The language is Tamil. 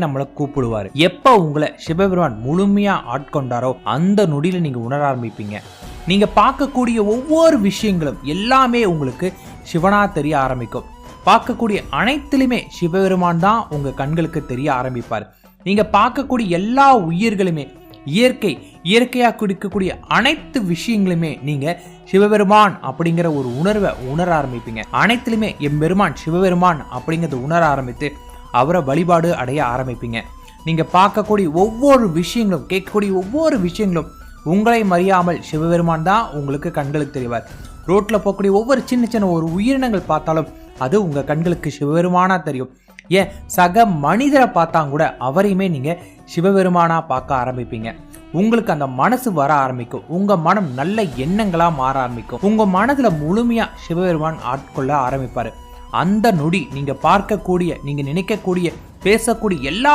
நம்மளை கூப்பிடுவாரு. எப்ப உங்களை சிவபெருமான் முழுமையா ஆட்கொண்டாரோ அந்த நொடியில நீங்க உணர ஆரம்பிப்பீங்க. நீங்க பார்க்கக்கூடிய ஒவ்வொரு விஷயங்களும் எல்லாமே உங்களுக்கு சிவனா தெரிய ஆரம்பிக்கும். பார்க்கக்கூடிய அனைத்திலுமே சிவபெருமான் தான் உங்க கண்களுக்கு தெரிய ஆரம்பிப்பார். நீங்க பார்க்கக்கூடிய எல்லா உயிர்களுமே இயற்கையா குடிக்கக்கூடிய அனைத்து விஷயங்களுமே நீங்க சிவபெருமான் அப்படிங்கிற ஒரு உணர்வை உணர ஆரம்பிப்பீங்க. அனைத்திலுமே எம்பெருமான் சிவபெருமான் அப்படிங்கறத உணர ஆரம்பித்து அவரை வழிபாடு அடைய ஆரம்பிப்பீங்க. நீங்க பார்க்கக்கூடிய ஒவ்வொரு விஷயங்களும் கேட்கக்கூடிய ஒவ்வொரு விஷயங்களும் உங்களை மறியாமல் சிவபெருமான் தான் உங்களுக்கு கண்களுக்கு தெரிவார். ரோட்ல போகக்கூடிய ஒவ்வொரு சின்ன ஒரு உயிரினங்கள் பார்த்தாலும் அது உங்க கண்களுக்கு சிவபெருமானா தெரியும். ஏன் சக மனிதரை பார்த்தா கூட அவரையுமே நீங்க சிவபெருமானா பார்க்க ஆரம்பிப்பீங்க. உங்களுக்கு அந்த மனசு வர ஆரம்பிக்கும். உங்க மனம் நல்ல எண்ணங்களா மாற ஆரம்பிக்கும். உங்க மனதுல முழுமையா சிவபெருமான் ஆட்கொள்ள ஆரம்பிப்பாரு. அந்த நொடி நீங்க பார்க்கக்கூடிய, நீங்க நினைக்கக்கூடிய, பேசக்கூடிய எல்லா